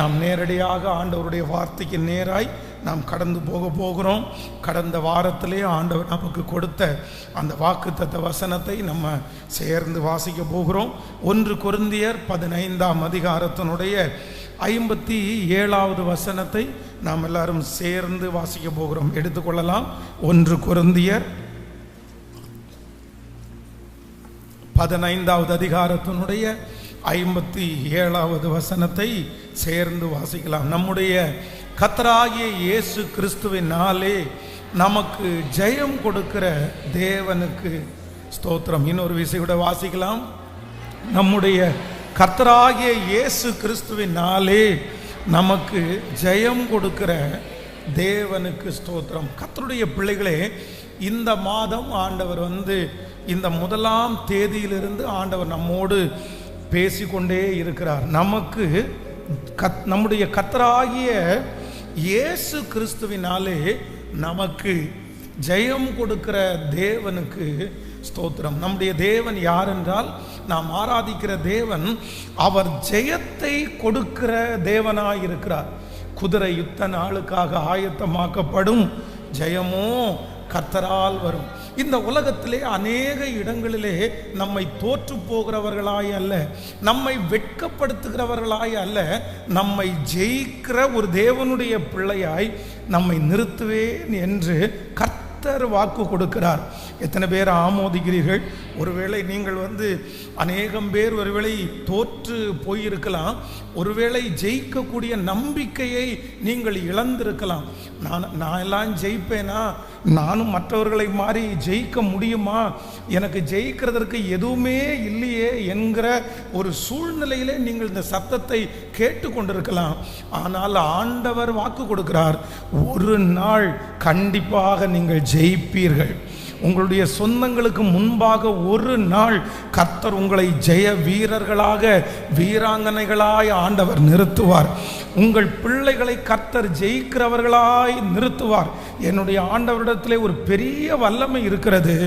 நாம் நேரடியாக ஆண்டவருடைய வார்த்தைக்கு நேராய் நாம் கடந்து போகிறோம். கடந்த வாரத்திலே ஆண்டவர் நமக்கு கொடுத்த அந்த வாக்குத்தத்த வசனத்தை நம்ம சேர்ந்து வாசிக்க போகிறோம். 1 கொரிந்தியர் 15ஆம் அதிகாரத்தினுடைய 57வது வசனத்தை நாம் எல்லாரும் சேர்ந்து வாசிக்க போகிறோம். எடுத்துக்கொள்ளலாம். 1 கொரிந்தியர் 15வது அதிகாரத்தினுடைய 57வது வசனத்தை சேர்ந்து வாசிக்கலாம். நம்முடைய கர்த்தராகிய இயேசு கிறிஸ்துவினாலே நமக்கு ஜெயம் கொடுக்கிற தேவனுக்கு ஸ்தோத்திரம். இன்னொரு விஷயம் வாசிக்கலாம். நம்முடைய கர்த்தராகிய இயேசு கிறிஸ்துவினாலே நமக்கு ஜெயம் கொடுக்கிற தேவனுக்கு ஸ்தோத்திரம். கர்த்தருடைய பிள்ளைகளே, இந்த மாதம் ஆண்டவர் இந்த 1ஆம் தேதியிலிருந்து ஆண்டவர் நம்மோடு பேசிக்கொண்டே இருக்கிறார். நமக்கு நம்முடைய கர்த்தராகிய இயேசு கிறிஸ்துவினாலே நமக்கு ஜெயம் கொடுக்கிற தேவனுக்கு ஸ்தோத்திரம். நம்முடைய தேவன் யார் என்றால், நாம் ஆராதிக்கிற தேவன் அவர் ஜெயத்தை கொடுக்கிற தேவனாய் இருக்கிறார். குதிரை யுத்த நாளுக்காக ஆயத்தமாக்கப்படும், ஜெயமோ கர்த்தரால் வரும். இந்த உலகத்திலே அநேக இடங்களிலே நம்மை தோற்று போகிறவர்களாய் அல்ல, நம்மை வெட்கப்படுத்துகிறவர்களாய் அல்ல, நம்மை ஜெயிக்கிற ஒரு தேவனுடைய பிள்ளையாய் நம்மை நிறுத்துவேன் என்று கர்த்தர் வாக்கு கொடுக்கிறார். எத்தனை பேர் ஆமோதிக்கிறீர்கள்? ஒருவேளை நீங்கள் அநேகம் பேர் ஒருவேளை தோற்று போயிருக்கலாம், ஒருவேளை ஜெயிக்கக்கூடிய நம்பிக்கையை நீங்கள் இழந்திருக்கலாம். நான் எல்லாம் ஜெயிப்பேனா, நானும் மற்றவர்களை மாதிரி ஜெயிக்க முடியுமா, எனக்கு ஜெயிக்கிறதற்கு எதுவுமே இல்லையே என்கிற ஒரு சூழ்நிலையிலே நீங்கள் இந்த சத்தத்தை கேட்டு கொண்டிருக்கலாம். ஆனால் ஆண்டவர் வாக்கு கொடுக்கிறார், ஒரு நாள் கண்டிப்பாக நீங்கள் ஜெயிப்பீர்கள். உங்களுடைய சொந்தங்களுக்கு முன்பாக ஒரு நாள் கர்த்தர் உங்களை ஜெய வீரர்களாக, வீராங்கனைகளாய் ஆண்டவர் நிறுத்துவார். உங்கள் பிள்ளைகளை கர்த்தர் ஜெயிக்கிறவர்களாய் நிறுத்துவார். என்னுடைய ஆண்டவரிடத்திலே ஒரு பெரிய வல்லமை இருக்கிறது.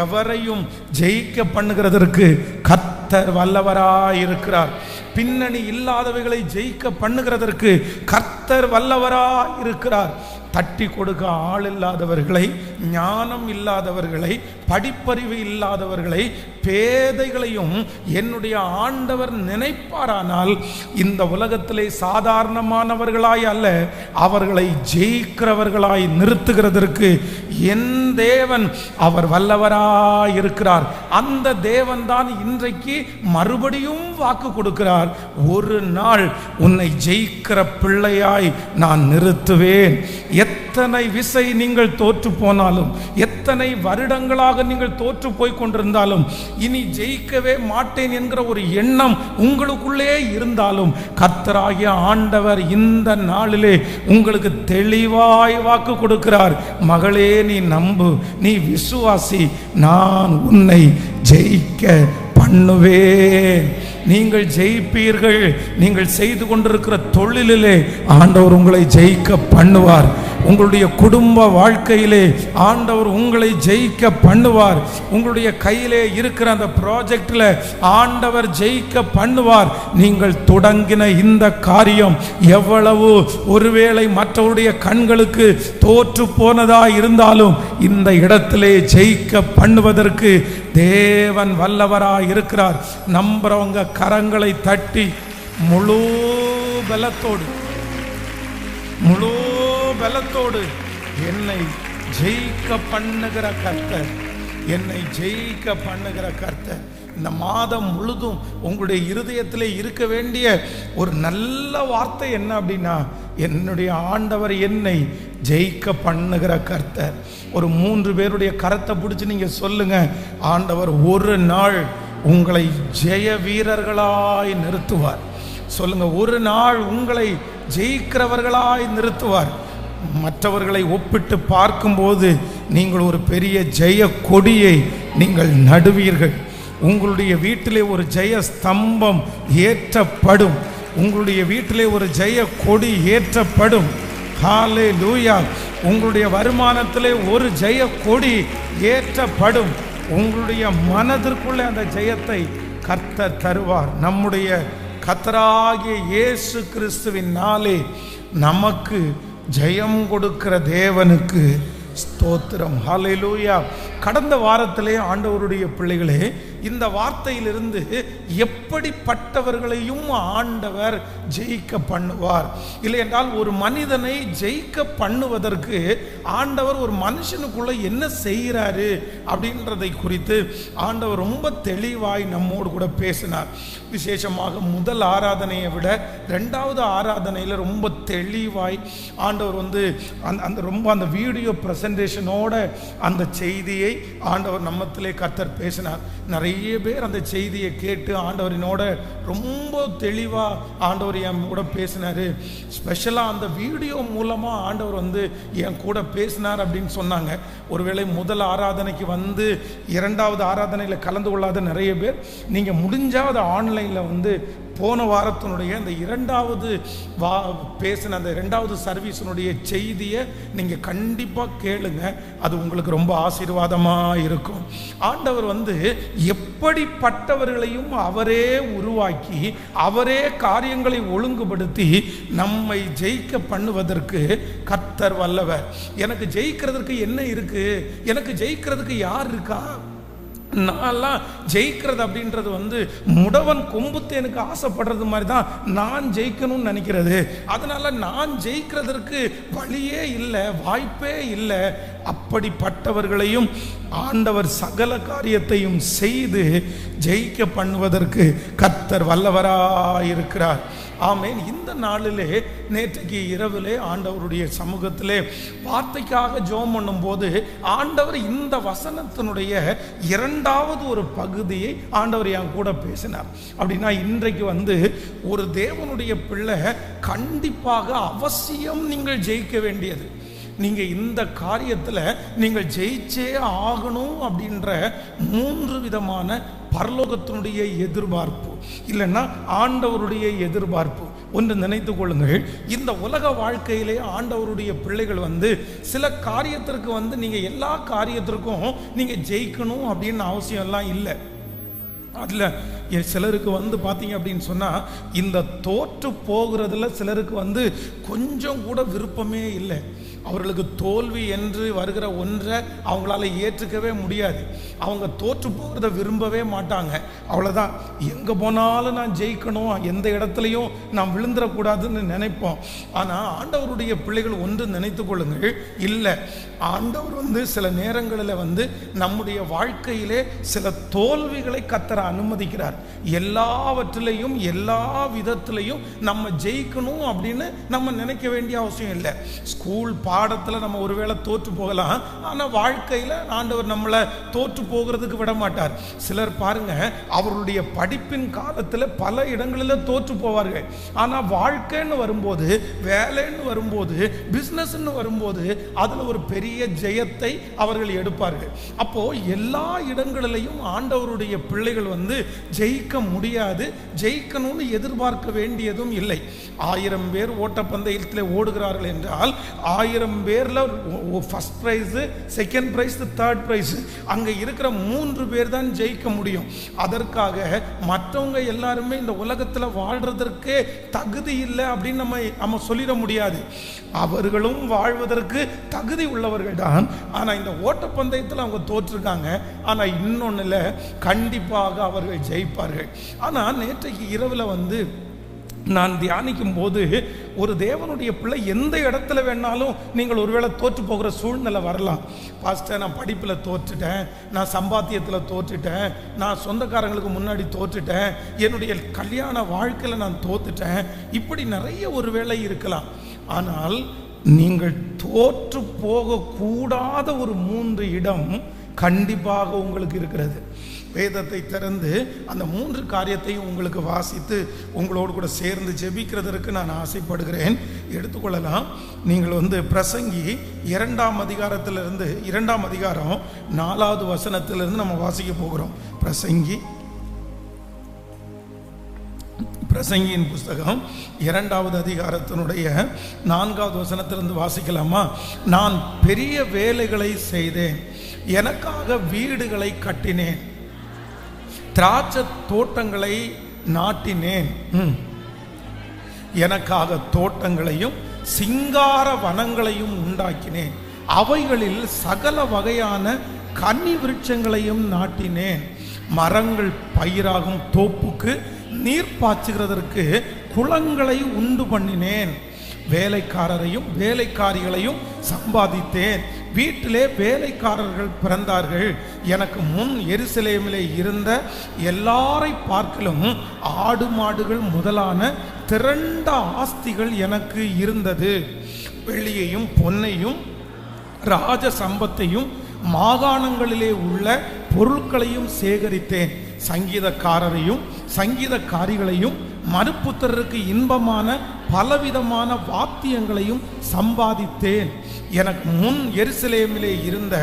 எவரையும் ஜெயிக்க பண்ணுகிறதற்கு கர்த்தர் வல்லவராய் இருக்கிறார். பின்னணி இல்லாதவைகளை ஜெயிக்க பண்ணுகிறதற்கு கர்த்தர் வல்லவராய் இருக்கிறார். தட்டி கொடுக்க ஆள் இல்லாதவர்களை, ஞானம் இல்லாதவர்களை, படிப்பறிவு இல்லாதவர்களை, பேதைகளையும் என்னுடைய ஆண்டவர் நினைப்பாரானால் இந்த உலகத்திலே சாதாரணமானவர்களாய் அல்ல, அவர்களை ஜெயிக்கிறவர்களாய் நிறுத்துகிறதற்கு என் தேவன் அவர் வல்லவராய் இருக்கிறார். அந்த தேவன் தான் இன்றைக்கு மறுபடியும் வாக்கு கொடுக்கிறார், ஒரு நாள் உன்னை ஜெயிக்கிற பிள்ளையாய் நான் நிறுத்துவேன். எத்தனை விசை நீங்கள் தோற்று போனாலும், எத்தனை வருடங்களாக நீங்கள் தோற்று போய் கொண்டிருந்தாலும், இனி ஜெயிக்கவே மாட்டேன் என்கிற ஒரு எண்ணம் உங்களுக்குள்ளே இருந்தாலும், கர்த்தராகிய ஆண்டவர் இந்த நாளிலே உங்களுக்கு தெளிவாய் வாக்கு கொடுக்கிறார். மகளே, நீ நம்பு, நீ விசுவாசி, நான் உன்னை ஜெயிக்க பண்ணுவேன். நீங்கள் ஜெயிப்பீர்கள். நீங்கள் செய்து கொண்டிருக்கிற தொழிலிலே ஆண்டவர் உங்களை ஜெயிக்க பண்ணுவார். உங்களுடைய குடும்ப வாழ்க்கையிலே ஆண்டவர் உங்களை ஜெயிக்க பண்ணுவார். உங்களுடைய கையிலே இருக்கிற அந்த ப்ராஜெக்டில் ஆண்டவர் ஜெயிக்க பண்ணுவார். நீங்கள் தொடங்கின இந்த காரியம் எவ்வளவு ஒருவேளை மற்றவருடைய கண்களுக்கு தோற்று போனதா இருந்தாலும் இந்த இடத்திலே ஜெயிக்க பண்ணுவதற்கு தேவன் வல்லவராய் இருக்கிறார். நம்புறவங்க கரங்களை தட்டி முழு பலத்தோடு என்னை ஜெயிக்க பண்ணுகிற கர்த்தர், என்னை ஜெயிக்க பண்ணுகிற கர்த்தர். இந்த மாதம் முழுதும் உங்களுடைய இருதயத்திலே இருக்க வேண்டிய ஒரு நல்ல வார்த்தை என்ன அப்படின்னா, என்னுடைய ஆண்டவர் என்னை ஜெயிக்க பண்ணுகிற கர்த்தர். ஒரு 3 பேருடைய கரத்தை பிடிச்சி நீங்க சொல்லுங்க, ஆண்டவர் ஒரு நாள் உங்களை ஜெய வீரர்களாய் நிறுத்துவார். சொல்லுங்க, ஒரு நாள் உங்களை ஜெயிக்கிறவர்களாய் நிறுத்துவார். மற்றவர்களை ஒப்பிட்டு பார்க்கும்போது நீங்கள் ஒரு பெரிய ஜெய கொடியை நீங்கள் நடுவீர்கள். உங்களுடைய வீட்டிலே ஒரு ஜெய ஸ்தம்பம் ஏற்றப்படும். உங்களுடைய வீட்டிலே ஒரு ஜெய கொடி ஏற்றப்படும். ஹல்லேலூயா. உங்களுடைய வருமானத்திலே ஒரு ஜெய கொடி ஏற்றப்படும். உங்களுடைய மனதிற்குள்ளே அந்த ஜெயத்தை கர்த்தர் தருவார். நம்முடைய கர்த்தராகிய இயேசு கிறிஸ்துவின் நாளே நமக்கு ஜெயம் கொடுக்கிற தேவனுக்கு ஸ்தோத்திரம். ஹல்லேலூயா. கடந்த வாரத்திலே ஆண்டவருடைய பிள்ளைகளே, இந்த வார்த்தையிலிருந்து எப்படிப்பட்டவர்களையும் ஆண்டவர் ஜெயிக்க பண்ணுவார். இல்லை என்றால் ஒரு மனிதனை ஜெயிக்க பண்ணுவதற்கு ஆண்டவர் ஒரு மனுஷனுக்குள்ள என்ன செய்கிறாரு அப்படின்றதை குறித்து ஆண்டவர் ரொம்ப தெளிவாய் நம்மோடு கூட பேசினார். விசேஷமாக முதல் ஆராதனையை விட ரெண்டாவது ஆராதனையில் ரொம்ப தெளிவாய் ஆண்டவர் அந்த வீடியோ பிரசன்டேஷனோட அந்த செய்தியை ஆண்டவர் நம்மத்திலே கர்த்தர் பேசினார். நிறைய பேர் அந்த செய்தியை கேட்டு ஆண்டவரினோட ரொம்ப தெளிவாக ஆண்டவர் என் கூட பேசினார். ஸ்பெஷலாக அந்த வீடியோ மூலமாக ஆண்டவர் என் கூட பேசினார் அப்படின்னு சொன்னாங்க. ஒருவேளை முதல் ஆராதனைக்கு இரண்டாவது ஆராதனையில் கலந்து கொள்ளாத நிறைய பேர் நீங்கள் முடிஞ்சாவது ஆன்லைனில் போன வாரத்தினுடைய அந்த இரண்டாவது பேசின அந்த இரண்டாவது சர்வீஸினுடைய செய்தியை நீங்கள் கண்டிப்பாக கேளுங்க. அது உங்களுக்கு ரொம்ப ஆசீர்வாதமாக இருக்கும். ஆண்டவர் எப்படிப்பட்டவர்களையும் அவரே உருவாக்கி அவரே காரியங்களை ஒழுங்குபடுத்தி நம்மை ஜெயிக்க பண்ணுவதற்கு கர்த்தர் வல்லவர். எனக்கு ஜெயிக்கிறதுக்கு என்ன இருக்கு? எனக்கு ஜெயிக்கிறதுக்கு யார் இருக்கா? நான்லாம் ஜெயிக்கிறது அப்படின்றது முடவன் கொம்புத்தேனுக்கு ஆசைப்படுறது மாதிரி தான் நான் ஜெயிக்கணும்னு நினைக்கிறது. அதனால நான் ஜெயிக்கிறதற்கு வழியே இல்லை, வாய்ப்பே இல்லை. அப்படிப்பட்டவர்களையும் ஆண்டவர் சகல காரியத்தையும் செய்து ஜெயிக்க பண்ணுவதற்கு கர்த்தர் வல்லவராயிருக்கிறார். ஆமேன். இந்த நாளிலே நேற்றைக்கு இரவிலே ஆண்டவருடைய சமூகத்திலே வார்த்தைக்காக ஜெபம் பண்ணும்போது ஆண்டவர் இந்த வசனத்தினுடைய இரண்டாவது ஒரு பகுதியை ஆண்டவர் என் கூட பேசினார். அப்படின்னா இன்றைக்கு ஒரு தேவனுடைய பிள்ளை கண்டிப்பாக அவசியம் நீங்கள் ஜெயிக்க வேண்டியது, நீங்கள் இந்த காரியத்தில் நீங்கள் ஜெயிச்சே ஆகணும் அப்படின்ற 3 விதமான பரலோகத்தினுடைய எதிர்பார்ப்பு, இல்லைன்னா ஆண்டவருடைய எதிர்பார்ப்பு. ஒன்று நினைத்து கொள்ளுங்கள், இந்த உலக வாழ்க்கையிலே ஆண்டவருடைய பிள்ளைகள் சில காரியத்திற்கு நீங்கள் எல்லா காரியத்திற்கும் நீங்கள் ஜெயிக்கணும் அப்படின்னு அவசியம் எல்லாம் இல்லை. அதில் சிலருக்கு பார்த்தீங்க அப்படின்னு சொன்னால் இந்த தோற்று போகிறதுல சிலருக்கு கொஞ்சம் கூட விருப்பமே இல்லை. அவர்களுக்கு தோல்வி என்று வருகிற ஒன்றை அவங்களால ஏற்றுக்கவே முடியாது. அவங்க தோற்று போகிறத விரும்பவே மாட்டாங்க. அவ்வளோதான், எங்கே போனாலும் நான் ஜெயிக்கணும், எந்த இடத்துலையும் நான் விழுந்துடக்கூடாதுன்னு நினைப்போம். ஆனால் ஆண்டவருடைய பிள்ளைகள் ஒன்று நினைத்து கொள்ளுங்கள், இல்லை, ஆண்டவர் சில நேரங்களில் நம்முடைய வாழ்க்கையிலே சில தோல்விகளை கர்த்தர் அனுமதிக்கிறார். எல்லாவற்றிலையும் எல்லா விதத்திலையும் நம்ம ஜெயிக்கணும் அப்படின்னு நம்ம நினைக்க வேண்டிய அவசியம் இல்லை. ஸ்கூல் பாடத்தில் நம்ம ஒருவேளை தோற்று போகலாம், ஆனால் வாழ்க்கையில் ஆண்டவர் நம்மளை தோற்று போகிறதுக்கு விட மாட்டார். சிலர் பாருங்க, அவருடைய படிப்பின் காலத்தில் பல இடங்களில் தோற்று போவார்கள். ஆனால் வாழ்க்கைன்னு வரும்போது, வேலைன்னு வரும்போது, பிஸ்னஸ்ன்னு வரும்போது அதில் ஒரு பெரிய ஜெயத்தை அவர்கள் எடுப்பார்கள். அப்போ எல்லா இடங்களிலையும் ஆண்டவருடைய பிள்ளைகள் ஜெயிக்க முடியாது, ஜெயிக்கணும்னு எதிர்பார்க்க வேண்டியதும் இல்லை. 1000 பேர் ஓட்டப்பந்தயத்தில் ஓடுகிறார்கள் என்றால் 1000 பேர்ல first prize, second prize, third prize, அங்க இருக்கிற 3 பேர் தான் ஜெயிக்க முடியும். அதற்காக மற்றவங்க எல்லாருமே இந்த உலகத்தில் வாழ்றதற்கு தகுதி இல்லை அப்படின்னு நம்ம சொல்லிட முடியாது. அவர்களும் வாழ்வதற்கு தகுதி உள்ளவர்கள் தான். ஆனால் இந்த ஓட்டப்பந்தயத்தில் அவங்க தோற்றிருக்காங்க. ஆனால் இன்னொன்னுல கண்டிப்பாக அவர்கள் ஜெயிப்பார்கள். ஆனால் நேற்றைக்கு இரவில் நான் தியானிக்கும் போது ஒரு தேவனுடைய பிள்ளை எந்த இடத்துல வேணாலும் நீங்கள் ஒருவேளை தோற்று போகிற சூழ்நிலை வரலாம். பாஸ்டர், நான் படிப்பில் தோற்றுட்டேன், நான் சம்பாத்தியத்தில் தோற்றுட்டேன், நான் சொந்தக்காரங்களுக்கு முன்னாடி தோற்றுட்டேன், என்னுடைய கல்யாண வாழ்க்கையில் நான் தோற்றுட்டேன், இப்படி நிறைய ஒரு வேளை இருக்கலாம். ஆனால் நீங்கள் தோற்று போகக்கூடாத ஒரு 3 இடம் கண்டிப்பாக உங்களுக்கு இருக்கிறது. வேதத்தை திறந்து அந்த 3 காரியத்தையும் உங்களுக்கு வாசித்து உங்களோடு கூட சேர்ந்து ஜெபிக்கிறதற்கு நான் ஆசைப்படுகிறேன். எடுத்துக்கொள்ளலாம். நீங்கள் பிரசங்கி 2ஆம் அதிகாரத்திலிருந்து 2ஆம் அதிகாரம் 4வது வசனத்திலிருந்து நம்ம வாசிக்க போகிறோம். பிரசங்கியின் புஸ்தகம் 2வது அதிகாரத்தினுடைய 4வது வசனத்திலிருந்து வாசிக்கலாமா? நான் பெரிய வேலைகளை செய்தேன், எனக்காக வீடுகளை கட்டினேன், திராட்சை தோட்டங்களை நாட்டினேன், எனக்காக தோட்டங்களையும் சிங்கார வனங்களையும் உண்டாக்கினேன். அவைகளில் சகல வகையான கன்னி விருட்சங்களையும் நாட்டினேன். மரங்கள் பயிராகும் தோப்புக்கு நீர் பாய்ச்சுகிறதற்கு குளங்களை உண்டு பண்ணினேன். வேலைக்காரரையும் வேலைக்காரிகளையும் சம்பாதித்தேன். வீட்டிலே வேலைக்காரர்கள் பிறந்தார்கள். எனக்கு முன் எருசலேமிலே இருந்த எல்லாரை பார்க்கலும் ஆடு மாடுகள் முதலான திரண்ட ஆஸ்திகள் எனக்கு இருந்தது. வெள்ளியையும் பொன்னையும் ராஜ சம்பத்தையும் மாகாணங்களிலே உள்ள பொருட்களையும் சேகரித்தேன். சங்கீதக்காரரையும் சங்கீதக்காரிகளையும் மறுப்புத்தருக்கு இன்பமான பலவிதமான வாத்தியங்களையும் சம்பாதித்தேன். எனக்கு முன் எருசலேமிலே இருந்த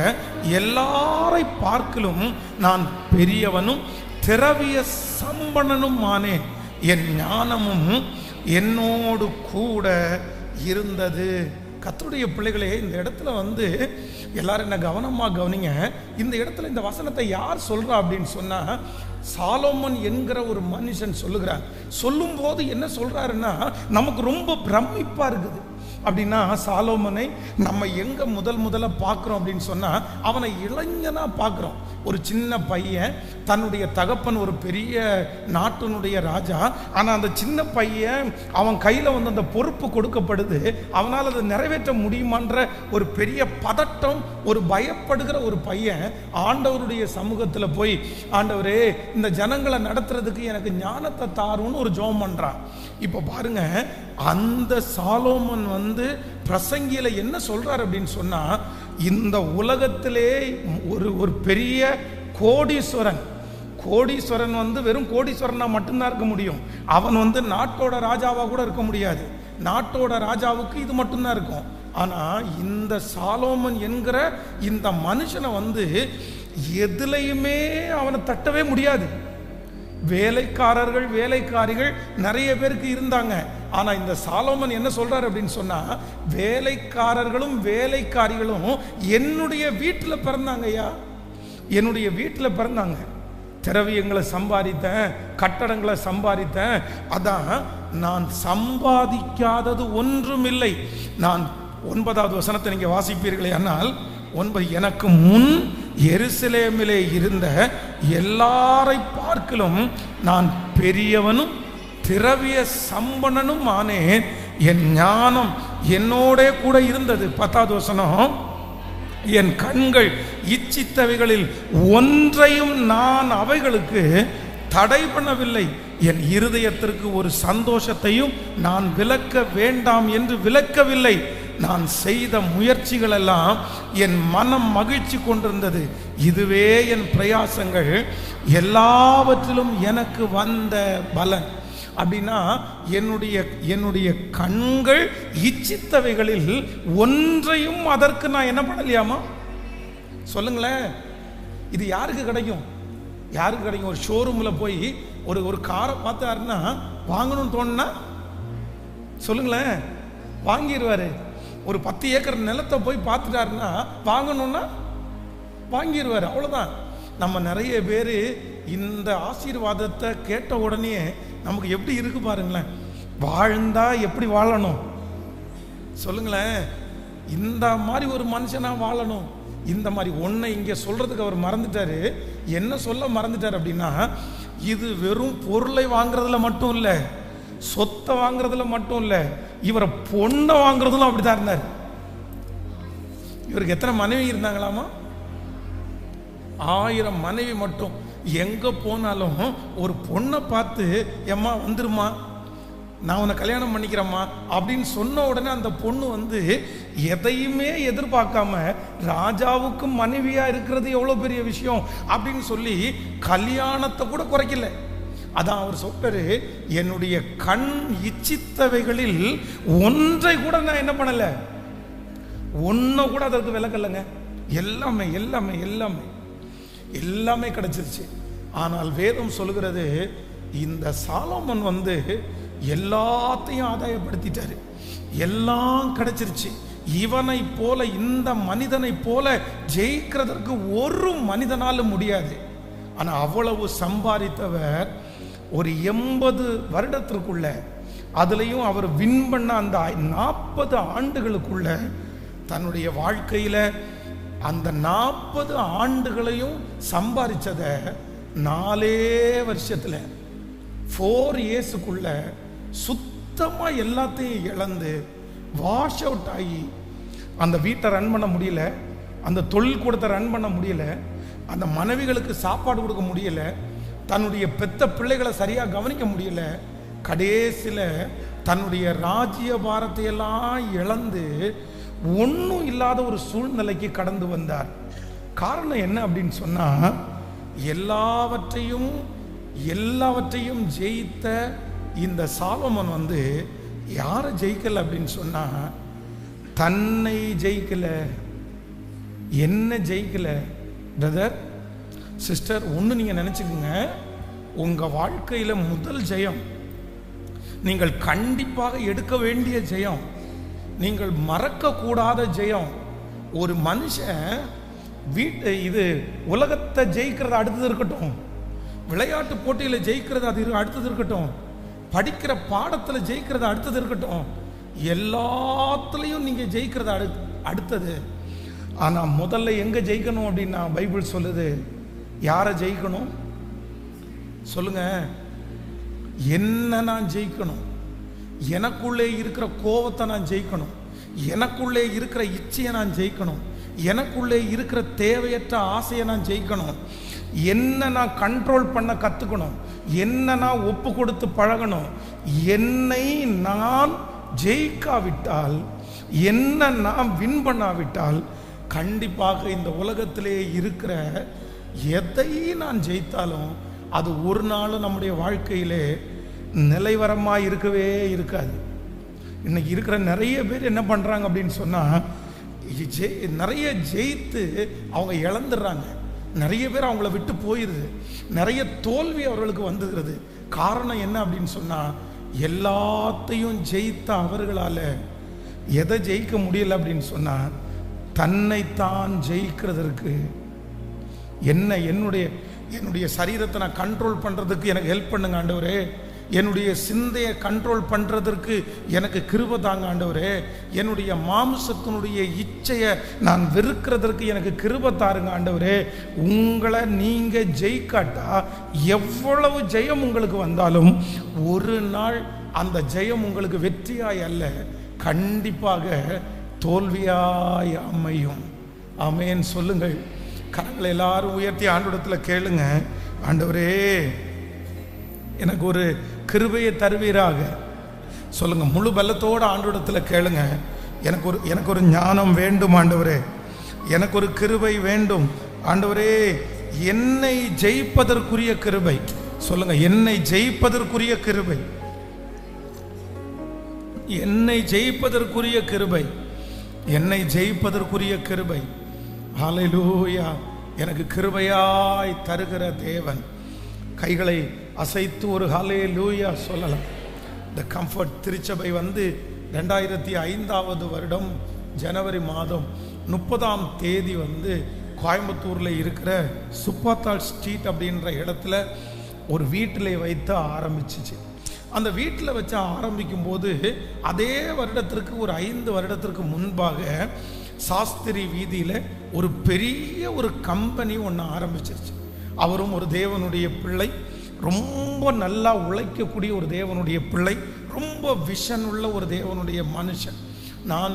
எல்லாரை பார்க்கலும் நான் பெரியவனும் திரவிய சம்பனனும் ஆனேன். என் ஞானமும் என்னோடு கூட இருந்தது. கர்த்தருடைய பிள்ளைகளே, இந்த இடத்துல எல்லாரும் என்ன கவனமாக கவனிங்க. இந்த இடத்துல இந்த வசனத்தை யார் சொல்றா அப்படின்னு சொன்னா, சாலோமன் என்கிற ஒரு மனுஷன் சொல்லுகிறார். சொல்லும் போது என்ன சொல்றாருன்னா, நமக்கு ரொம்ப பிரமிப்பா இருக்குது. அப்படின்னா சாலோமனை நம்ம எங்க முதல்ல பார்க்குறோம் அப்படின்னு சொன்னா, அவனை இளைஞனா பார்க்குறோம். ஒரு சின்ன பையன், தன்னுடைய தகப்பன் ஒரு பெரிய நாட்டினுடைய ராஜா. ஆனால் அந்த சின்ன பையன் அவன் கையில் அந்த பொறுப்பு கொடுக்கப்படுது. அவனால் அதை நிறைவேற்ற முடியுமான்ற ஒரு பெரிய பதட்டம், ஒரு பயப்படுகிற ஒரு பையன் ஆண்டவருடைய சமூகத்தில் போய், ஆண்டவரே இந்த ஜனங்களை நடத்துறதுக்கு எனக்கு ஞானத்தை தாருன்னு ஒரு ஜெபம் பண்றான். இப்போ பாருங்க, அந்த சாலோமன் பிரசங்கியில என்ன சொல்றார் அப்படின்னு சொன்னா, இந்த உலகத்திலே ஒரு பெரிய கோடீஸ்வரன் வெறும் கோடீஸ்வரனா மட்டும்தான் இருக்க முடியும். அவன் நாட்டோட ராஜாவா கூட இருக்க முடியாது. நாட்டோட ராஜாவுக்கு இது மட்டும்தான் இருக்கும். ஆனா இந்த சாலோமன் என்கிற இந்த மனுஷனை எதுலையுமே அவனை தட்டவே முடியாது. வேலைக்காரர்கள் வேலைக்காரிகள் நிறைய பேருக்கு இருந்தாங்க. ஆனா இந்த சாலோமன் என்ன சொல்றாரு அப்படின்னு சொன்னா, வேலைக்காரர்களும் வேலைக்காரிகளும் என்னுடைய வீட்டில் பிறந்தாங்க ஐயா, என்னுடைய வீட்டில் பிறந்தாங்க. திரவியங்களை சம்பாதித்தேன், கட்டடங்களை சம்பாதித்தேன். அதான் நான் சம்பாதிக்காதது ஒன்றும் இல்லை. நான் 9வது வசனத்தை நீங்க வாசிப்பீர்களே, ஆனால் 9, எனக்கு முன் எருசலேமிலே இருந்த எல்லாரை பார்க்கலும் நான் பெரியவனும் திரவிய சம்பனனும் ஆனேன். என் ஞானம் என்னோட கூட இருந்தது. 10வது வசனம், என் கண்கள் இச்சித்தவைகளில் ஒன்றையும் நான் அவைகளுக்கு தடை பண்ணவில்லை. என் இருதயத்திற்கு ஒரு சந்தோஷத்தையும் நான் விலக்க வேண்டாம் என்று விலக்கவில்லை. நான் செய்த முயற்சிகள் எல்லாம் என் மனம் மகிழ்ச்சி கொண்டிருந்தது. இதுவே என் பிரயாசங்கள் எல்லாவற்றிலும் எனக்கு வந்த பலன். அப்படின்னா என்னுடைய கண்கள் இச்சித்தவைகளில் ஒன்றையும் அதற்கு நான் என்ன பண்ணலையாமா? சொல்லுங்களேன், இது யாருக்கு கிடைக்கும்? யாருக்கு கிடைக்கும்? ஒரு ஷோரூமில் போய் ஒரு காரை பார்த்தாருன்னா வாங்கணும்னு தோணுனா சொல்லுங்களேன், வாங்கிடுவாரு. ஒரு 10 ஏக்கர் நிலத்தை போய் பார்த்துட்டாருன்னா வாங்கணும்னா வாங்கிடுவார். அவ்வளோதான். நம்ம நிறைய பேர் இந்த ஆசீர்வாதத்தை கேட்ட உடனே நமக்கு எப்படி இருக்கு பாருங்களேன். வாழ்ந்தா எப்படி வாழணும் சொல்லுங்களேன். இந்த மாதிரி ஒரு மனுஷனா வாழணும். இந்த மாதிரி ஒன்றை இங்கே சொல்றதுக்கு அவர் மறந்துட்டாரு. என்ன சொல்ல மறந்துட்டார் அப்படின்னா, இது வெறும் பொருளை வாங்குறதுல மட்டும் இல்லை, சொத்தை வாங்குறதுல மட்டும் இல்லை, இவரை பொண்ணை வாங்குறதுல அப்படிதான் இருந்தார். இவருக்கு எத்தனை மனைவி இருந்தாங்களாமா? 1000 மனைவி மட்டும். எங்க போனாலும் ஒரு பொண்ணை பார்த்து, எம்மா வந்துருமா, நான் உன்னை கல்யாணம் பண்ணிக்கிறேம்மா அப்படின்னு சொன்ன உடனே அந்த பொண்ணு எதையுமே எதிர்பார்க்காம ராஜாவுக்கும் மனைவியா இருக்கிறது எவ்வளவு பெரிய விஷயம் அப்படின்னு சொல்லி கல்யாணத்தை கூட குறைக்கல. அதான் அவர் சொல்றாரு, என்னுடைய கண் இச்சித்தவைகளில் ஒன்றை கூட நான் என்ன பண்ணல, ஒன்றை கூட அதற்கு விலக்கலைங்க. எல்லாமே எல்லாமே எல்லாமே எல்லாமே கிடைச்சிருச்சு. ஆனால் வேதம் சொல்லுகிறது, இந்த சாலோமன் எல்லாத்தையும் ஆதாயப்படுத்திட்டாரு. எல்லாம் கிடைச்சிருச்சு. இவனை போல, இந்த மனிதனை போல ஜெயிக்கிறதற்கு ஒரு மனிதனாலும் முடியாது. ஆனா அவ்வளவு சம்பாதித்தவர் ஒரு 80 வருடத்திற்குள்ள அதுலேயும் அவர் வின் பண்ண அந்த 40 ஆண்டுகளுக்குள்ள தன்னுடைய வாழ்க்கையில் அந்த 40 ஆண்டுகளையும் சம்பாதிச்சதை 4 வருஷத்தில் 4 இயர்ஸுக்குள்ள சுத்தமாக எல்லாத்தையும் இழந்து வாஷ் அவுட் ஆகி அந்த வீட்டை ரன் பண்ண முடியல, அந்த தொழில் கூடத்தை ரன் பண்ண முடியல, அந்த மனைவிகளுக்கு சாப்பாடு கொடுக்க முடியல, தன்னுடைய பெத்த பிள்ளைகளை சரியாக கவனிக்க முடியல, கடைசியில் தன்னுடைய ராஜ்ய பாரத்தை எல்லாம் இழந்து ஒன்றும் இல்லாத ஒரு சூழ்நிலைக்கு கடந்து வந்தார். காரணம் என்ன அப்படின்னு சொன்னால், எல்லாவற்றையும் ஜெயித்த இந்த சாலமோன் யாரை ஜெயிக்கல அப்படின்னு சொன்னால், தன்னை ஜெயிக்கல, என்ன ஜெயிக்கல. பிரதர் சிஸ்டர், ஒன்று நீங்கள் நினச்சிக்கோங்க, உங்கள் வாழ்க்கையில் முதல் ஜெயம், நீங்கள் கண்டிப்பாக எடுக்க வேண்டிய ஜெயம், நீங்கள் மறக்கக்கூடாத ஜெயம். ஒரு மனுஷன் உலகத்தை ஜெயிக்கிறது அடுத்தது இருக்கட்டும், விளையாட்டு போட்டியில் ஜெயிக்கிறது அது அடுத்தது இருக்கட்டும், படிக்கிற பாடத்தில் ஜெயிக்கிறது அடுத்தது இருக்கட்டும், எல்லாத்துலேயும் நீங்கள் ஜெயிக்கிறது அடுத்தது. ஆனால் முதல்ல எங்கே ஜெயிக்கணும் அப்படின்னா பைபிள் சொல்லுது, யாரை ஜெயிக்கணும் சொல்லுங்க? என்ன நான் ஜெயிக்கணும், எனக்குள்ளே இருக்கிற கோபத்தை நான் ஜெயிக்கணும், எனக்குள்ளே இருக்கிற இச்சையை நான் ஜெயிக்கணும், எனக்குள்ளே இருக்கிற தேவையற்ற ஆசையை நான் ஜெயிக்கணும், என்ன நான் கண்ட்ரோல் பண்ண கற்றுக்கணும், என்ன நான் ஒப்பு கொடுத்து பழகணும். என்னை நான் ஜெயிக்காவிட்டால், என்ன நான் வின் பண்ணாவிட்டால், கண்டிப்பாக இந்த உலகத்திலே இருக்கிற எதை நான் ஜெயித்தாலும் அது ஒரு நாள் நம்முடைய வாழ்க்கையிலே நிலைவரமாக இருக்கவே இருக்காது. இன்னைக்கு இருக்கிற நிறைய பேர் என்ன பண்ணுறாங்க அப்படின்னு சொன்னால், நிறைய ஜெயித்து அவங்க இழந்துடுறாங்க, நிறைய பேர் அவங்கள விட்டு போயிடுது, நிறைய தோல்வி அவர்களுக்கு வந்துடுறது. காரணம் என்ன அப்படின்னு சொன்னால், எல்லாத்தையும் ஜெயித்த அவர்களால் எதை ஜெயிக்க முடியல அப்படின்னு சொன்னால், தன்னைத்தான் ஜெயிக்கிறதற்கு என்னுடைய சரீரத்தை நான் கண்ட்ரோல் பண்ணுறதுக்கு எனக்கு ஹெல்ப் பண்ணுங்க ஆண்டவரே, என்னுடைய சிந்தையை கண்ட்ரோல் பண்ணுறதற்கு எனக்கு கிருபை தாங்க ஆண்டவரே, என்னுடைய மாம்சத்தினுடைய இச்சையை நான் வெறுக்கிறதற்கு எனக்கு கிருபை தாருங்க ஆண்டவரே. உங்களை நீங்கள் ஜெயிக்காட்டா எவ்வளவு ஜெயம் உங்களுக்கு வந்தாலும் ஒரு நாள் அந்த ஜெயம் உங்களுக்கு வெற்றியாய் அல்ல, கண்டிப்பாக தோல்வியாய் அமையும். ஆமென் சொல்லுங்கள். கரங்களை எல்லாரும் உயர்த்தி ஆண்டவரிடத்தில் கேளுங்க, ஆண்டவரே எனக்கு ஒரு கிருபையை தருவீராக சொல்லுங்க. முழு பலத்தோடு ஆண்டவரிடத்தில் கேளுங்க, எனக்கு ஒரு ஞானம் வேண்டும் ஆண்டவரே, எனக்கு ஒரு கிருபை வேண்டும் ஆண்டவரே, என்னை ஜெயிப்பதற்குரிய கிருபை சொல்லுங்க. என்னை ஜெயிப்பதற்குரிய கிருபை, என்னை ஜெயிப்பதற்குரிய கிருபை, என்னை ஜெயிப்பதற்குரிய கிருபை. ஹல்லேலூயா. எனக்கு கிருபையாய் தருகிற தேவன். கைகளை அசைத்து ஒரு ஹல்லேலூயா சொல்லலாம். இந்த கம்ஃபர்ட் திருச்சபை 2005 வருடம் ஜனவரி மாதம் 30ஆம் தேதி கோயம்புத்தூரில் இருக்கிற சுப்பாத்தாள் ஸ்ட்ரீட் அப்படின்ற இடத்துல ஒரு வீட்டில் வைத்து ஆரம்பிச்சிச்சு. அந்த வீட்டில் வச்சு ஆரம்பிக்கும் போது அதே வருடத்திற்கு ஒரு 5 வருடத்திற்கு முன்பாக சாஸ்திரி வீதியில் ஒரு பெரிய ஒரு கம்பெனி ஒன்று ஆரம்பிச்சிருச்சு. அவரும் ஒரு தேவனுடைய பிள்ளை, ரொம்ப நல்லா உழைக்கக்கூடிய ஒரு தேவனுடைய பிள்ளை, ரொம்ப விஷன் உள்ள ஒரு தேவனுடைய மனுஷன். நான்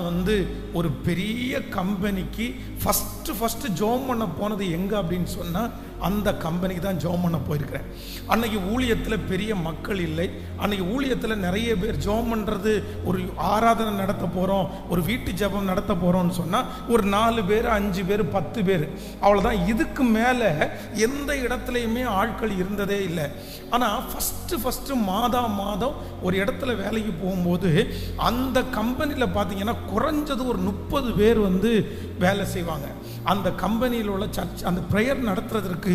ஒரு பெரிய கம்பெனிக்கு ஃபஸ்ட்டு ஜோம் பண்ண போனது எங்கே அப்படின்னு சொன்னால் அந்த கம்பெனிக்கு தான் ஜோம் பண்ண போயிருக்கிறேன். அன்றைக்கி ஊழியத்தில் பெரிய மக்கள் இல்லை. அன்றைக்கி ஊழியத்தில் நிறைய பேர் ஜோம் பண்ணுறது, ஒரு ஆராதனை நடத்த போகிறோம், ஒரு வீட்டு ஜெபம் நடத்த போகிறோம்னு சொன்னால் ஒரு 4 பேர் 5 பேர் 10 பேர் அவ்வளோதான். இதுக்கு மேலே எந்த இடத்துலையுமே ஆட்கள் இருந்ததே இல்லை. ஆனால் ஃபஸ்ட்டு மாதம் ஒரு இடத்துல வேலைக்கு போகும்போது அந்த கம்பெனியில் பார்த்தீங்கன்னா குறைஞ்சது ஒரு 30 பேர் வேலை செய்வாங்க. அந்த கம்பெனியில் உள்ள சர்ச் அந்த ப்ரேயர் நடத்துறதற்கு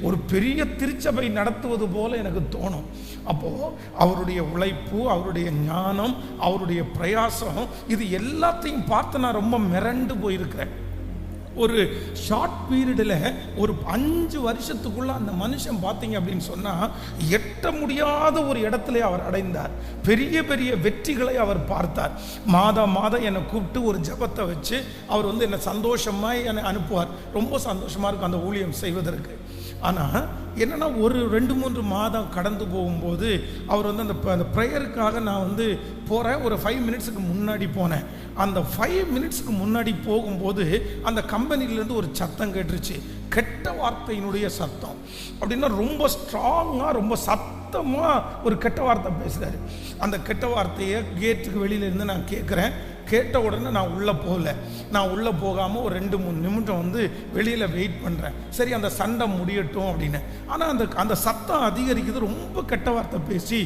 ஒரு பெரிய திருச்சபை நடத்துவது போல எனக்கு தோணும். அப்போது அவருடைய உழைப்பு, அவருடைய ஞானம், அவருடைய பிரயாசம், இது எல்லாத்தையும் பார்த்து நான் ரொம்ப மிரண்டு போயிருக்கிறேன். ஒரு ஷார்ட் பீரியடில் ஒரு 5 வருஷத்துக்குள்ள அந்த மனுஷன் பார்த்தீங்க அப்படின்னு சொன்னால் எட்ட முடியாத ஒரு இடத்துல அவர் அடைந்தார். பெரிய பெரிய வெற்றிகளை அவர் பார்த்தார். மாதம் என்னை கூப்பிட்டு ஒரு ஜெபத்தை வச்சு அவர் என்னை சந்தோஷமாக என்னை அனுப்புவார். ரொம்ப சந்தோஷமாக இருக்கும் அந்த ஊழியம் செய்வதற்கு. ஆனால் என்னென்னா ஒரு 2-3 மாதம் கடந்து போகும்போது அவர் அந்த ப்ரேயருக்காக நான் போகிறேன். ஒரு 5 மினிட்ஸுக்கு முன்னாடி போனேன். அந்த 5 மினிட்ஸுக்கு முன்னாடி போகும்போது அந்த கம்பெனிலேருந்து ஒரு சத்தம் கேட்டுருச்சு. கெட்ட வார்த்தையினுடைய சத்தம். அப்படின்னா ரொம்ப ஸ்ட்ராங்காக ரொம்ப சத்தமாக ஒரு கெட்ட வார்த்தை பேசுகிறாரு. அந்த கெட்ட வார்த்தையை கேட்டுக்கு வெளியிலேருந்து நான் கேட்குறேன். கேட்ட உடனே நான் உள்ளே போகல. நான் உள்ளே போகாமல் ஒரு 2-3 நிமிடம் வெளியில் வெயிட் பண்ணுறேன். சரி அந்த சண்டை முடியட்டும் அப்படின்னு. ஆனால் அந்த சத்தம் அதிகரிக்குது. ரொம்ப கெட்ட வார்த்தை பேசி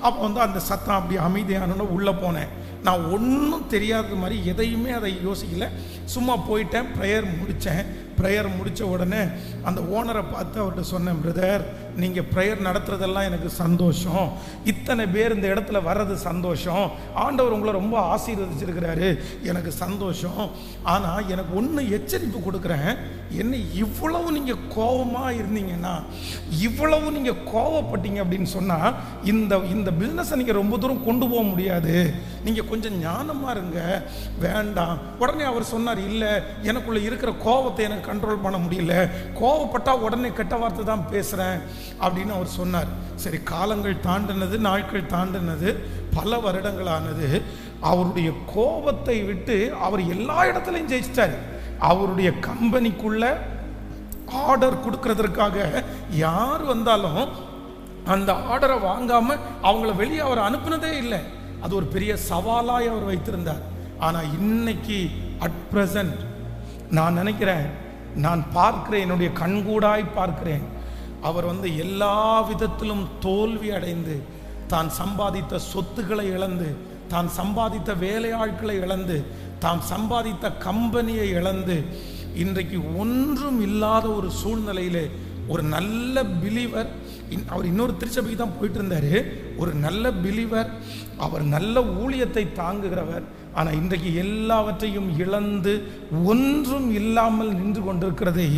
அப்போ அந்த சத்தம் அப்படி அமைதியானோன்னு உள்ளே போனேன். நான் ஒன்றும் தெரியாத மாதிரி எதையுமே அதை யோசிக்கல. சும்மா போயிட்டேன். ப்ரேயர் முடித்த உடனே அந்த ஓனரை பார்த்து அவர்கிட்ட சொன்னேன், பிரதர் நீங்கள் ப்ரேயர் நடத்துறதெல்லாம் எனக்கு சந்தோஷம், இத்தனை பேர் இந்த இடத்துல வர்றது சந்தோஷம், ஆண்டவர் உங்களை ரொம்ப ஆசீர்வதிச்சிருக்கிறாரு, எனக்கு சந்தோஷம். ஆனால் எனக்கு ஒன்று எச்சரிப்பு கொடுக்குறேன். என்ன இவ்வளவு நீங்கள் கோபமாக இருந்தீங்கன்னா, இவ்வளவு நீங்கள் கோவப்பட்டீங்க அப்படின்னு சொன்னால் இந்த பிஸ்னஸை நீங்கள் ரொம்ப தூரம் கொண்டு போக முடியாது. நீங்கள் கொஞ்சம் ஞானமாக இருங்க, வேண்டாம். உடனே அவர் சொன்னார், இல்லை எனக்குள்ளே இருக்கிற கோபத்தை எனக்கு கண்ட்ரோல் பண்ண முடியல, கோவப்பட்டால் உடனே கெட்ட வார்த்தை தான் பேசுகிறேன் அப்படின்னு அவர் சொன்னார். சரி காலங்கள் தாண்டினது, நாட்கள் தாண்டினது, பல வருடங்களானது. அவருடைய கோபத்தை விட்டு அவர் எல்லா இடத்துலையும் ஜெயிச்சிட்டார். அவருடைய கம்பெனிக்குள்ள ஆர்டர் கொடுக்கறதற்காக யார் வந்தாலும் அந்த ஆர்டரை வாங்காமல் அவங்கள வெளியே அவர் அனுப்புனதே இல்லை. அது ஒரு பெரிய சவாலாய் அவர் வைத்திருந்தார். ஆனால் இன்னைக்கு அட் பிரசன்ட் நான் நினைக்கிறேன், நான் பார்க்கிறேன், என்னுடைய கண்கூடாய் பார்க்கிறேன், அவர் எல்லா விதத்திலும் தோல்வி அடைந்து, தான் சம்பாதித்த சொத்துக்களை இழந்து, தான் சம்பாதித்த வேலையாட்களை இழந்து, தான் சம்பாதித்த கம்பெனியை இழந்து, இன்றைக்கு ஒன்றும் இல்லாத ஒரு சூழ்நிலையிலே ஒரு நல்ல பிலீவர், அவர் இன்னொரு திருச்சபைக்கு தான் போயிட்டு இருந்தார், ஒரு நல்ல பிலீவர், அவர் நல்ல ஊழியத்தை தாங்குகிறவர். ஆனால் இன்றைக்கு எல்லாவற்றையும் இழந்து ஒன்றும் இல்லாமல் நின்று கொண்டிருக்கிறதை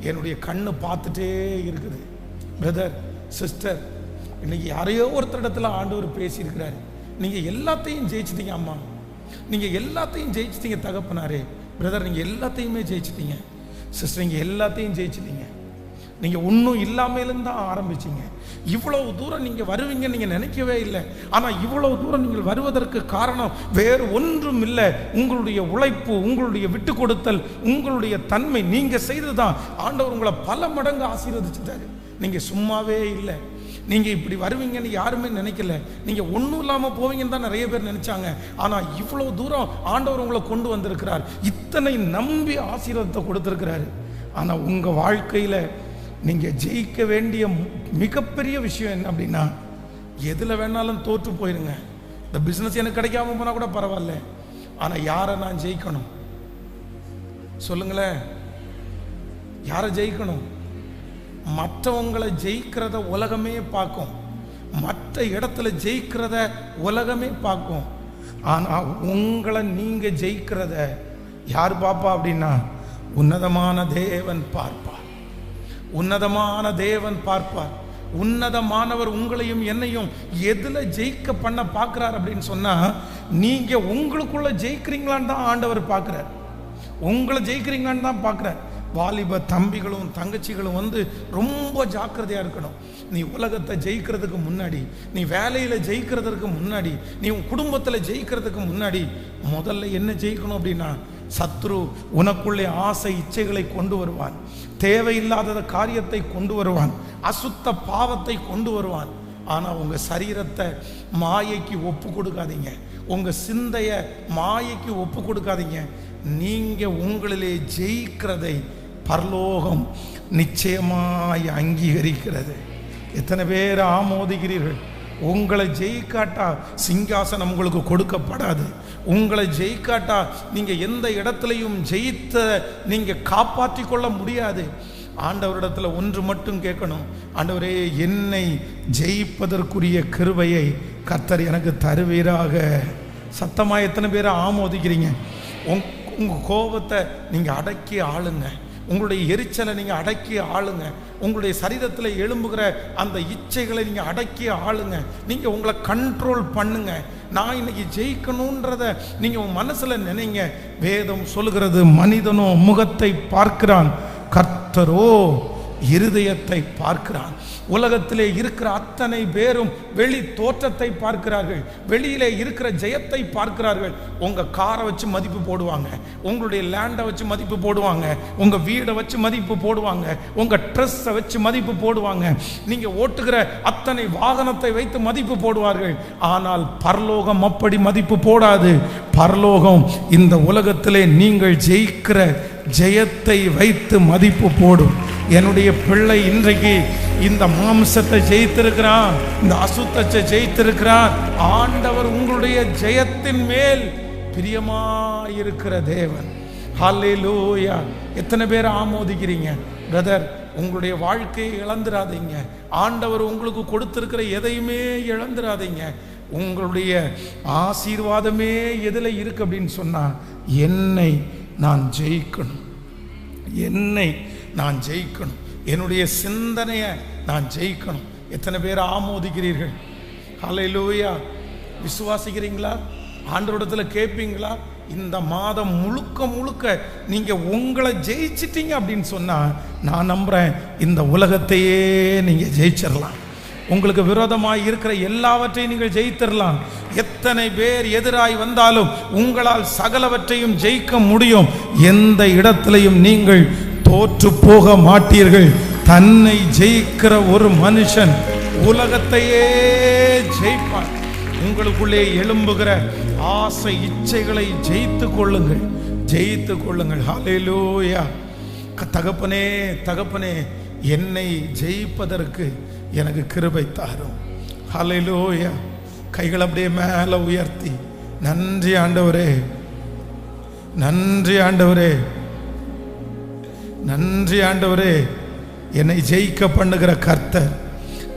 என்னுடைய கண்ணு பார்த்துட்டே இருக்குது. பிரதர் சிஸ்டர், இன்னைக்கு யாரையோ ஒருத்தரிடத்துல ஆண்டவர் பேசியிருக்கிறாரு, நீங்கள் எல்லாத்தையும் ஜெயிச்சிட்டீங்க அம்மா, நீங்கள் எல்லாத்தையும் ஜெயிச்சிட்டீங்க தகப்பனாரே. பிரதர் நீங்கள் எல்லாத்தையுமே ஜெயிச்சிட்டீங்க. சிஸ்டர் நீங்கள் எல்லாத்தையும் ஜெயிச்சிட்டீங்க. நீங்கள் ஒன்றும் இல்லாமலேருந்து தான் ஆரம்பிச்சிங்க. இவ்வளவு தூரம் நீங்கள் வருவீங்க நீங்கள் நினைக்கவே இல்லை. ஆனால் இவ்வளவு தூரம் நீங்கள் வருவதற்கு காரணம் வேறு ஒன்றும் இல்லை. உங்களுடைய உழைப்பு, உங்களுடைய விட்டு கொடுத்தல், உங்களுடைய தன்மை, நீங்கள் செய்து தான் ஆண்டவர் உங்களை பல மடங்கு ஆசீர்வதிச்சுட்டாரு. நீங்கள் சும்மாவே இல்லை. நீங்கள் இப்படி வருவீங்கன்னு யாருமே நினைக்கல. நீங்கள் ஒன்றும் இல்லாமல் போவீங்கன்னு தான் நிறைய பேர் நினச்சாங்க. ஆனால் இவ்வளோ தூரம் ஆண்டவர் உங்களை கொண்டு வந்திருக்கிறார். இத்தனை நம்பி ஆசீர்வாதத்தை கொடுத்துருக்கிறாரு. ஆனால் உங்கள் வாழ்க்கையில் நீங்கள் ஜெயிக்க வேண்டிய மிகப்பெரிய விஷயம் என்ன அப்படின்னா, எதில் வேணாலும் தோற்று போயிருங்க. இந்த பிஸ்னஸ் எனக்கு கிடைக்காம போனால் கூட பரவாயில்ல, ஆனால் யாரை நான் ஜெயிக்கணும் சொல்லுங்களேன்? யாரை ஜெயிக்கணும்? மற்றவங்களை ஜெயிக்கிறத உலகமே பார்க்கும், மற்ற இடத்துல ஜெயிக்கிறத உலகமே பார்க்கும். ஆனால் உங்களை நீங்கள் ஜெயிக்கிறத யார் பார்ப்பா அப்படின்னா, உன்னதமான தேவன் பார்ப்பார். உன்னதமான தேவன் பார்ப்பார். உன்னதமானவர் உங்களையும் என்னையும் எதில் ஜெயிக்க பண்ண பார்க்குறார் அப்படின்னு சொன்னால், நீங்கள் உங்களுக்குள்ள ஜெயிக்கிறீங்களான்னு தான் ஆண்டவர் பார்க்குறார். உங்களை ஜெயிக்கிறீங்களான்னு தான் பார்க்குறார். வாலிப தம்பிகளும் தங்கச்சிகளும் ரொம்ப ஜாக்கிரதையாக இருக்கணும். நீ உலகத்தை ஜெயிக்கிறதுக்கு முன்னாடி, நீ வேலையில் ஜெயிக்கிறதுக்கு முன்னாடி, நீ உன் குடும்பத்தில் ஜெயிக்கிறதுக்கு முன்னாடி முதல்ல என்ன ஜெயிக்கணும் அப்படின்னா, சத்ரு உனக்குள்ளே ஆசை இச்சைகளை கொண்டு வருவான், தேவையில்லாத காரியத்தை கொண்டு வருவான், அசுத்த பாவத்தை கொண்டு வருவான். ஆனால் உங்கள் சரீரத்தை மாயைக்கு ஒப்பு கொடுக்காதீங்க, உங்கள் சிந்தையை மாயைக்கு ஒப்பு கொடுக்காதீங்க. நீங்கள் உங்களிலே ஜெயிக்கிறதை பரலோகம் நிச்சயமாய் அங்கீகரிக்கிறது. எத்தனை பேர் ஆமோதிக்கிறீர்கள்? உங்களை ஜெயிக்காட்டா சிங்காசனம் உங்களுக்கு கொடுக்கப்படாது. உங்களை ஜெயிக்காட்டா நீங்கள் எந்த இடத்துலையும் ஜெயித்த நீங்கள் காப்பாற்றி கொள்ள முடியாது. ஆண்டவரிடத்தில் ஒன்று மட்டும் கேட்கணும், ஆண்டவரே என்னை ஜெயிப்பதற்குரிய கிருபையை கர்த்தர் எனக்கு தருவீராக. சத்தமாக எத்தனை பேரை ஆமோதிக்கிறீங்க? உங்கள் கோபத்தை நீங்கள் அடக்கி ஆளுங்க. உங்களுடைய எரிச்சலை நீங்கள் அடக்கி ஆளுங்க. உங்களுடைய சரீரத்தில் எழும்புகிற அந்த இச்சைகளை நீங்கள் அடக்கி ஆளுங்க. நீங்கள் உங்களை கண்ட்ரோல் பண்ணுங்க. நான் இன்னைக்கு ஜெயிக்கணுன்றத நீங்கள் உங்கள் மனசில் நினைங்க. வேதம் சொல்லுகிறது, மனிதனோ முகத்தை பார்க்கிறான், கர்த்தரோ இருதயத்தை பார்க்கிறான். உலகத்திலே இருக்கிற அத்தனை பேரும் வெளி தோற்றத்தை பார்க்கிறார்கள், வெளியிலே இருக்கிற ஜெயத்தை பார்க்கிறார்கள். உங்க காரை வச்சு மதிப்பு போடுவாங்க, உங்களுடைய லேண்டை வச்சு மதிப்பு போடுவாங்க, உங்க வீடை வச்சு மதிப்பு போடுவாங்க, உங்க ட்ரெஸ்ஸை வச்சு மதிப்பு போடுவாங்க, நீங்க ஓட்டுகிற அத்தனை வாகனத்தை வைத்து மதிப்பு போடுவார்கள். ஆனால் பரலோகம் அப்படி மதிப்பு போடாது. பரலோகம் இந்த உலகத்திலே நீங்கள் ஜெயிக்கிற ஜெயத்தை வைத்து மதிப்பு போடும். என்னுடைய பிள்ளை இன்றைக்கு இந்த மாம்சத்தை ஜெயித்திருக்கிறான், இந்த அசுத்தத்தை ஜெயித்திருக்கிறான். ஆண்டவர் உங்களுடைய ஜெயத்தின் மேல் பிரியமாயிருக்கிற தேவன். ஹல்லேலூயா. எத்தனை பேர் ஆமோதிக்கிறீங்க? பிரதர், உங்களுடைய வாழ்க்கையை இழந்துடாதீங்க. ஆண்டவர் உங்களுக்கு கொடுத்திருக்கிற எதையுமே இழந்துடாதீங்க. உங்களுடைய ஆசீர்வாதமே எதில் இருக்கு அப்படின்னு சொன்னா, என்னை நான் ஜெயிக்கணும், என்னை நான் ஜெயிக்கணும், என்னுடைய சிந்தனையை நான் ஜெயிக்கணும். எத்தனை பேர் ஆமோதிக்கிறீர்கள்? ஹல்லேலூயா. விசுவாசிக்கிறீங்களா? ஆண்டவரிடத்தில் கேட்பீங்களா? இந்த மாதம் முழுக்க முழுக்க நீங்க உங்களை ஜெயிச்சிட்டீங்க அப்படின்னு சொன்னா, நான் நம்புறேன் இந்த உலகத்தையே நீங்க ஜெயிச்சிடலாம். உங்களுக்கு விரோதமாய் இருக்கிற எல்லாவற்றையும் நீங்கள் ஜெயித்திடலாம். எத்தனை பேர் எதிராய் வந்தாலும் உங்களால் சகலவற்றையும் ஜெயிக்க முடியும். எந்த இடத்திலையும் நீங்கள் தோற்று போக மாட்டீர்கள். தன்னை ஜெயிக்கிற ஒரு மனுஷன் உலகத்தையே ஜெயிப்பான். உங்களுக்குள்ளே எழும்புகிற ஆசை இச்சைகளை ஜெயித்து கொள்ளுங்கள், ஜெயித்து கொள்ளுங்கள். ஹல்லேலூயா. தகப்பனே, தகப்பனே, என்னை ஜெயிப்பதற்கு எனக்கு கிருபை தாரும். ஹல்லேலூயா. கைகள் அப்படியே மேலே உயர்த்தி, நன்றி ஆண்டவரே, நன்றி ஆண்டவரே, நன்றி ஆண்டவரே. என்னை ஜெயிக்க பண்ணுகிற கர்த்தர்.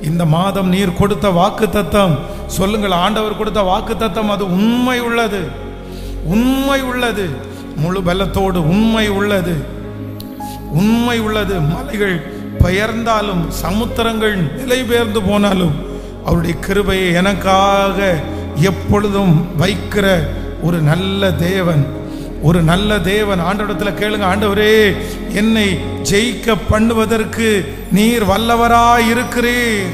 இந்த மாதம் நீர் கொடுத்த வாக்கு தத்தம், சொல்லுங்கள், ஆண்டவர் கொடுத்த வாக்கு தத்தம் அது உண்மை உள்ளது, உண்மை உள்ளது, முழு பலத்தோடு உண்மை உள்ளது, உண்மை உள்ளது. மலைகள் பெயர்ந்தாலும் சமுத்திரங்கள் நிலை பெயர்ந்து போனாலும் அவருடைய கிருபையை எனக்காக எப்பொழுதும் வைக்கிற ஒரு நல்ல தேவன், ஒரு நல்ல தேவன். ஆண்டவரிடத்தில் கேளுங்க, ஆண்டவரே, என்னை ஜெயிக்க பண்ணுவதற்கு நீர் வல்லவராய் இருக்கிறீர்.